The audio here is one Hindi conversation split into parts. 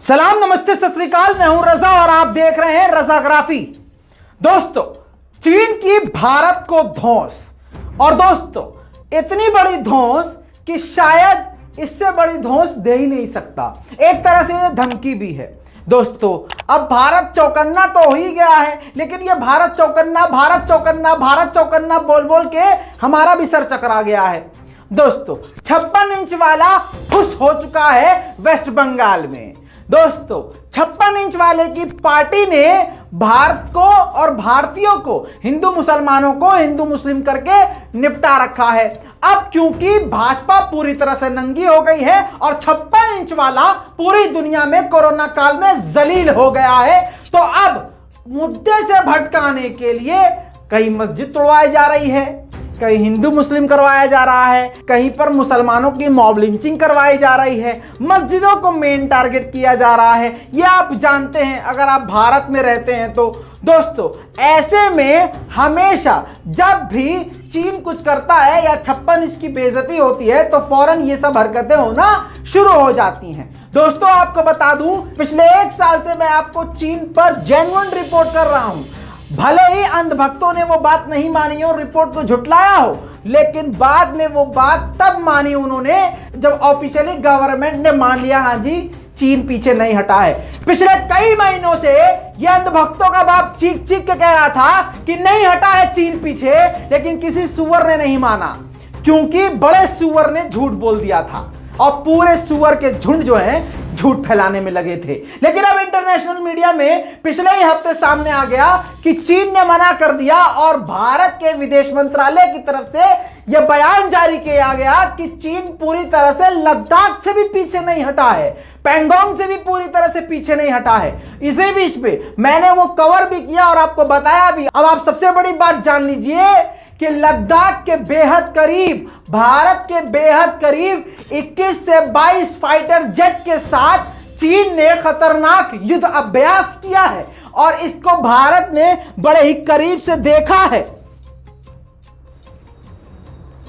सलाम, नमस्ते, सत श्री अकाल। मैं हूं रजा और आप देख रहे हैं रजाग्राफी। दोस्तों, चीन की भारत को धौंस, और दोस्तों इतनी बड़ी धौंस कि शायद इससे बड़ी धौंस दे ही नहीं सकता। एक तरह से ये धमकी भी है। दोस्तों, अब भारत चौकन्ना तो हो ही गया है, लेकिन ये भारत चौकन्ना भारत चौकन्ना भारत चौकन्ना बोल बोल के हमारा भी सर चकरा गया है। दोस्तों, 56 इंच वाला खुश हो चुका है वेस्ट बंगाल में। दोस्तों, 56 इंच वाले की पार्टी ने भारत को और भारतीयों को, हिंदू मुसलमानों को हिंदू मुस्लिम करके निपटा रखा है। अब क्योंकि भाजपा पूरी तरह से नंगी हो गई है और 56 इंच वाला पूरी दुनिया में कोरोना काल में जलील हो गया है, तो अब मुद्दे से भटकाने के लिए कहीं मस्जिद तोड़वाई जा रही है, कहीं हिंदू मुस्लिम करवाया जा रहा है, कहीं पर मुसलमानों की मॉब लिंचिंग करवाई जा रही है, मस्जिदों को मेन टारगेट किया जा रहा है। ये आप जानते हैं अगर आप भारत में रहते हैं तो। दोस्तों, ऐसे में हमेशा जब भी चीन कुछ करता है या 56 इंच की बेइज्जती होती है तो फौरन ये सब हरकतें होना शुरू हो जाती हैं। दोस्तों, आपको बता दूं, पिछले 1 साल से मैं आपको चीन पर जेन्युइन रिपोर्ट कर रहा हूं। भले ही अंधभक्तों ने वो बात नहीं मानी हो, रिपोर्ट को झुटलाया हो, लेकिन बाद में वो बात तब मानी उन्होंने जब ऑफिशियली गवर्नमेंट ने मान लिया, हाँ जी चीन पीछे नहीं हटा है। पिछले कई महीनों से ये अंधभक्तों का बाप चीख चीख के कह रहा था कि नहीं हटा है चीन पीछे, लेकिन किसी सुअर ने नहीं माना, क्योंकि बड़े सुअर ने झूठ बोल दिया था और पूरे सुअर के झुंड जो है झूठ फैलाने में लगे थे। लेकिन अब इंटरनेशनल मीडिया में पिछले ही हफ्ते सामने आ गया कि चीन ने मना कर दिया और भारत के विदेश मंत्रालय की तरफ से यह बयान जारी किया गया कि चीन पूरी तरह से लद्दाख से भी पीछे नहीं हटा है, पैंगोंग से भी पूरी तरह से पीछे नहीं हटा है। इसी बीच पे मैंने वो कवर भी किया और आपको बताया भी। अब आप सबसे बड़ी बात जान लीजिए कि लद्दाख के बेहद करीब, भारत के बेहद करीब 21 से 22 फाइटर जेट के साथ चीन ने खतरनाक युद्ध अभ्यास किया है और इसको भारत ने बड़े ही करीब से देखा है।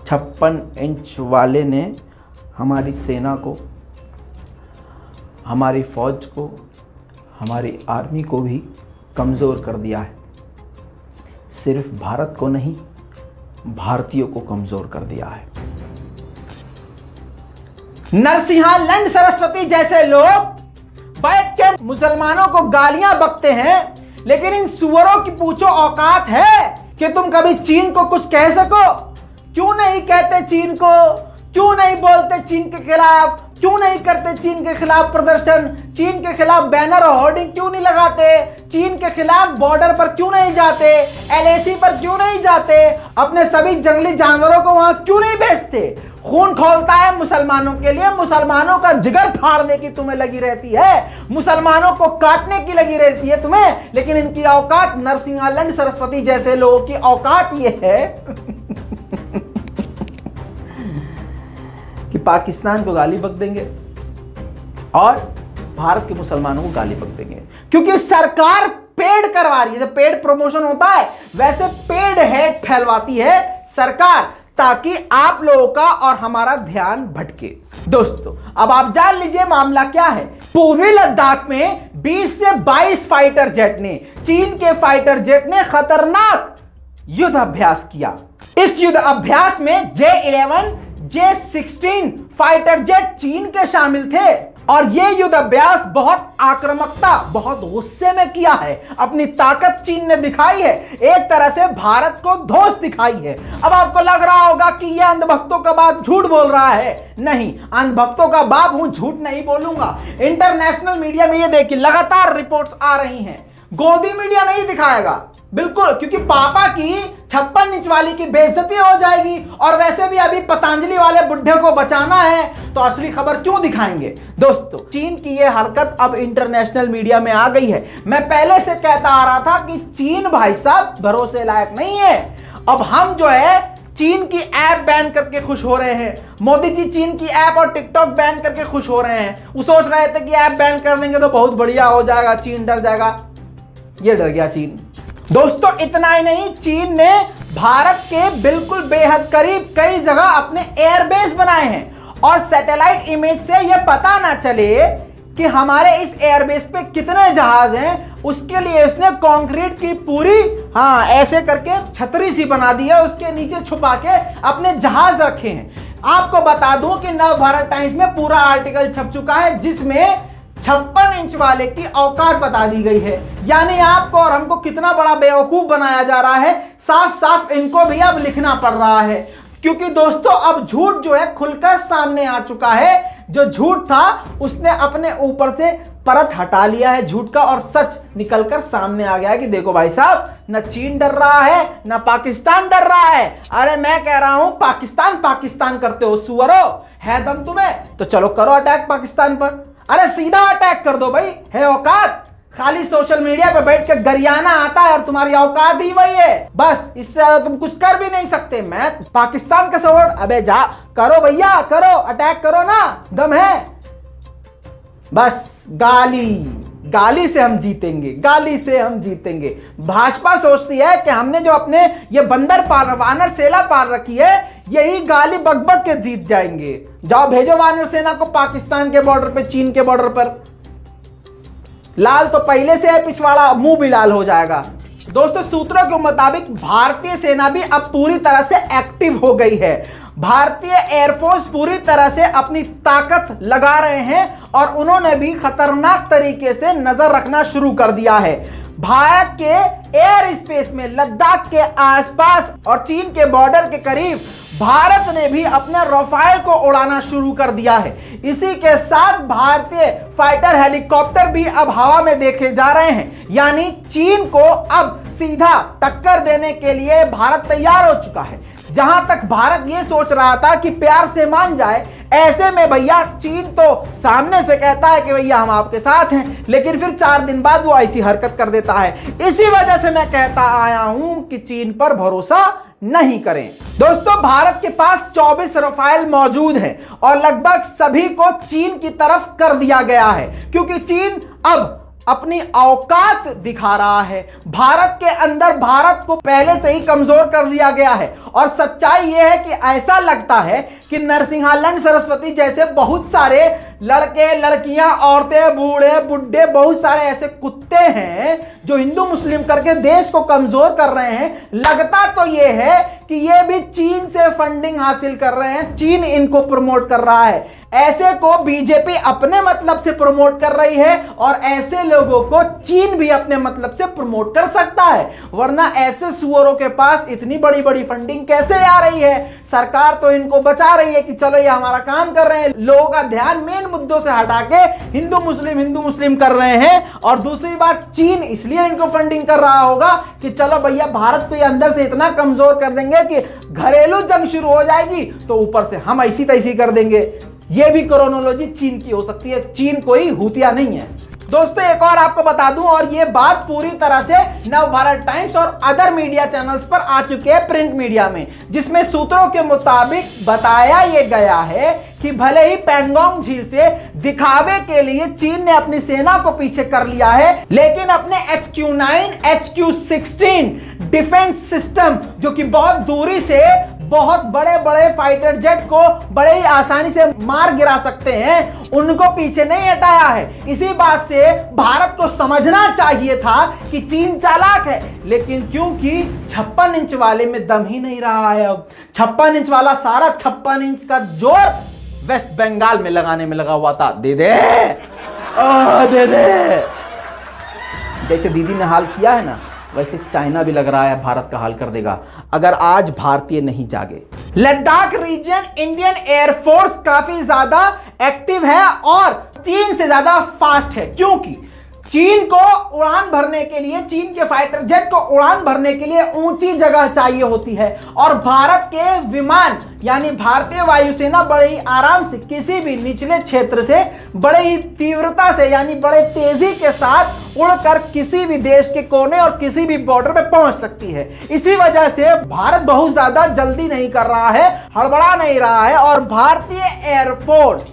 56 इंच वाले ने हमारी सेना को, हमारी फौज को, हमारी आर्मी को भी कमजोर कर दिया है। सिर्फ भारत को नहीं, भारतीयों को कमजोर कर दिया है। नरसिंहा लंड सरस्वती जैसे लोग बैठ के मुसलमानों को गालियां बकते हैं, लेकिन इन सुअरों की पूछो औकात है कि तुम कभी चीन को कुछ कह सको? क्यों नहीं कहते चीन को? क्यों नहीं बोलते चीन के खिलाफ? क्यों नहीं करते चीन के खिलाफ प्रदर्शन? चीन के खिलाफ बैनर और होर्डिंग क्यों नहीं लगाते? चीन के खिलाफ बॉर्डर पर क्यों नहीं जाते? LAC पर क्यों नहीं जाते? अपने सभी जंगली जानवरों को वहां क्यों नहीं भेजते? खून खौलता है मुसलमानों के लिए, मुसलमानों का जिगर फाड़ने की तुम्हें लगी रहती है, मुसलमानों को काटने की लगी रहती है तुम्हें, लेकिन इनकी औकात, नरसिंहा लंड सरस्वती जैसे लोगों की औकात ये है कि पाकिस्तान को गाली बक देंगे और भारत के मुसलमानों को गाली बक देंगे, क्योंकि सरकार पेड करवा रही है। जब पेड प्रमोशन होता है वैसे पेड हेट फैलवाती है सरकार, ताकि आप लोगों का और हमारा ध्यान भटके। दोस्तों, अब आप जान लीजिए मामला क्या है। पूर्वी लद्दाख में 20 से 22 फाइटर जेट ने, चीन के फाइटर जेट ने खतरनाक युद्ध अभ्यास किया। इस युद्ध अभ्यास में J-11, J-16 फाइटर जेट चीन के शामिल थे और यह युद्ध अभ्यास बहुत आक्रामकता, बहुत गुस्से में किया है। अपनी ताकत चीन ने दिखाई है, एक तरह से भारत को धौंस दिखाई है। अब आपको लग रहा होगा कि यह अंधभक्तों का बाप झूठ बोल रहा है। नहीं, अंधभक्तों का बाप हूं, झूठ नहीं बोलूंगा। इंटरनेशनल मीडिया में ये देखिए लगातार रिपोर्ट्स आ रही हैं। गोदी मीडिया नहीं दिखाएगा, बिल्कुल, क्योंकि पापा की 56 इंच वाली की बेइज्जती हो जाएगी और वैसे भी अभी पतंजलि वाले बुड्ढे को बचाना है तो असली खबर क्यों दिखाएंगे। दोस्तों, चीन की यह हरकत अब इंटरनेशनल मीडिया में आ गई है। मैं पहले से कहता आ रहा था कि चीन भाई साहब भरोसे लायक नहीं है। अब हम जो है चीन की ऐप बैन करके खुश हो रहे हैं। मोदी जी चीन की ऐप और टिकटॉक बैन करके खुश हो रहे हैं। वो सोच रहे थे कि ऐप बैन कर देंगे तो बहुत बढ़िया हो जाएगा, चीन डर जाएगा। ये डर गया चीन। दोस्तों, इतना ही नहीं, चीन ने भारत के बिल्कुल बेहद करीब कई जगह अपने एयरबेस बनाए हैं और सैटेलाइट इमेज से यह पता ना चले कि हमारे इस एयरबेस पे कितने जहाज हैं, उसके लिए उसने कंक्रीट की पूरी ऐसे करके छतरी सी बना दी है, उसके नीचे छुपा के अपने जहाज रखे हैं। आपको बता दूं कि नवभारत टाइम्स में पूरा आर्टिकल छप चुका है जिसमें 56 इंच वाले की औकात बता दी गई है। यानी आपको और हमको कितना बड़ा बेवकूफ बनाया जा रहा है, साफ साफ इनको भी अब लिखना पड़ रहा है। क्योंकि दोस्तों अब झूठ जो है खुलकर सामने आ चुका है। जो झूठ था उसने अपने ऊपर से परत हटा लिया है झूठ का, और सच निकलकर सामने आ गया है कि देखो भाई साहब, न चीन डर रहा है न पाकिस्तान डर रहा है। अरे मैं कह रहा हूं पाकिस्तान पाकिस्तान करते हो सुअरो, है दम तुम्हें तो चलो करो अटैक पाकिस्तान पर। अरे सीधा अटैक कर दो भाई, है औकात। खाली सोशल मीडिया पे बैठ के गरियाना आता है और तुम्हारी औकात ही वही है, बस इससे ज्यादा तुम कुछ कर भी नहीं सकते। मैं पाकिस्तान का सपोर्ट, अबे जा करो भैया, करो अटैक करो ना, दम है। बस गाली से हम जीतेंगे, गाली से हम जीतेंगे। भाजपा सोचती है कि हमने जो अपने ये बंदर पाल, वानर सेना पाल रखी है, यही गाली बक के जीत जाएंगे। जाओ भेजो वानर सेना को पाकिस्तान के बॉर्डर पे, चीन के बॉर्डर पर। लाल तो पहले से है, पिछवाड़ा मुंह भी लाल हो जाएगा। दोस्तों सूत्रों के मुताबिक भारतीय सेना भी अब पूरी तरह से एक्टिव हो गई है। भारतीय एयरफोर्स पूरी तरह से अपनी ताकत लगा रहे हैं और उन्होंने भी खतरनाक तरीके से नजर रखना शुरू कर दिया है। भारत के एयर स्पेस में लद्दाख के आसपास और चीन के बॉर्डर के करीब भारत ने भी अपने रफाल को उड़ाना शुरू कर दिया है। इसी के साथ भारतीय फाइटर हेलीकॉप्टर भी अब हवा में देखे जा रहे हैं। यानी चीन को अब सीधा टक्कर देने के लिए भारत तैयार हो चुका है। जहां तक भारत ये सोच रहा था कि प्यार से मान जाए, ऐसे में भैया चीन तो सामने से कहता है कि भैया हम आपके साथ हैं, लेकिन फिर 4 दिन बाद वो ऐसी हरकत कर देता है। इसी वजह से मैं कहता आया हूं कि चीन पर भरोसा नहीं करें। दोस्तों भारत के पास 24 रफाल मौजूद हैं और लगभग सभी को चीन की तरफ कर दिया गया है, क्योंकि चीन अब अपनी औकात दिखा रहा है। भारत के अंदर भारत को पहले से ही कमजोर कर दिया गया है। और सच्चाई यह है कि ऐसा लगता है कि नरसिंहालन सरस्वती जैसे बहुत सारे लड़के लड़कियां, औरतें, बूढ़े बुढ़े, बहुत सारे ऐसे कुत्ते हैं जो हिंदू मुस्लिम करके देश को कमजोर कर रहे हैं। लगता तो यह है कि ये भी चीन से फंडिंग हासिल कर रहे हैं, चीन इनको प्रमोट कर रहा है। ऐसे को बीजेपी अपने मतलब से प्रमोट कर रही है और ऐसे लोगों को चीन भी अपने मतलब से प्रमोट कर सकता है। वरना ऐसे सुअरों के पास इतनी बड़ी बड़ी फंडिंग कैसे आ रही है? सरकार तो इनको बचा रही है कि चलो ये हमारा काम कर रहे हैं, लोगों का ध्यान मेन मुद्दों से हटा के हिंदू मुस्लिम कर रहे हैं। और दूसरी बात, चीन इसलिए इनको फंडिंग कर रहा होगा कि चलो भैया भारत को ये अंदर से इतना कमजोर कर देंगे कि घरेलू जंग शुरू हो जाएगी तो ऊपर से हम ऐसी तैसी कर देंगे। यह भी क्रोनोलॉजी चीन की हो सकती है, चीन कोई हुतिया नहीं है। दोस्तों एक और आपको बता दूं, और यह बात पूरी तरह से नवभारत टाइम्स और अदर मीडिया चैनल्स पर आ चुके हैं प्रिंट मीडिया में, जिसमें सूत्रों के मुताबिक बताया यह गया है कि भले ही पैंगोंग झील से दिखावे के लिए चीन ने अपनी सेना को पीछे कर लिया है, लेकिन अपने HQ-9, HQ-16 डिफेंस सिस्टम जो कि बहुत दूरी से बहुत बड़े बड़े फाइटर जेट को बड़े ही आसानी से मार गिरा सकते हैं, उनको पीछे नहीं हटाया है। इसी बात से भारत को समझना चाहिए था कि चीन चालाक है, लेकिन क्योंकि 56 इंच वाले में दम ही नहीं रहा है। अब 56 इंच वाला सारा 56 इंच का जोर वेस्ट बंगाल में लगाने में लगा हुआ था। दे दे दे दे, जैसे दीदी ने हाल किया है ना, वैसे चाइना भी लग रहा है भारत का हाल कर देगा अगर आज भारतीय नहीं जागे। लद्दाख रीजन इंडियन एयरफोर्स काफी ज्यादा एक्टिव है और चीन से ज्यादा फास्ट है, क्योंकि चीन को उड़ान भरने के लिए, चीन के फाइटर जेट को उड़ान भरने के लिए ऊंची जगह चाहिए होती है, और भारत के विमान यानी भारतीय वायुसेना बड़े ही आराम से किसी भी निचले क्षेत्र से बड़े ही तीव्रता से यानी बड़े तेजी के साथ उड़कर किसी भी देश के कोने और किसी भी बॉर्डर पे पहुंच सकती है। इसी वजह से भारत बहुत ज्यादा जल्दी नहीं कर रहा है, हड़बड़ा नहीं रहा है, और भारतीय एयरफोर्स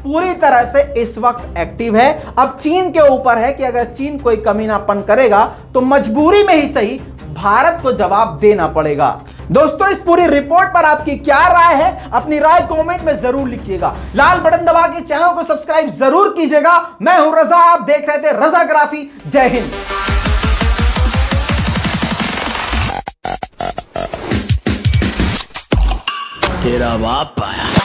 पूरी तरह से इस वक्त एक्टिव है। अब चीन के ऊपर है कि अगर चीन कोई कमीनापन करेगा तो मजबूरी में ही सही भारत को जवाब देना पड़ेगा। दोस्तों इस पूरी रिपोर्ट पर आपकी क्या राय है, अपनी राय कमेंट में जरूर लिखिएगा। लाल बटन दबा के चैनल को सब्सक्राइब जरूर कीजिएगा। मैं हूं रजा, आप देख रहे थे रजाग्राफी। जय हिंद। तेरा बाप आया।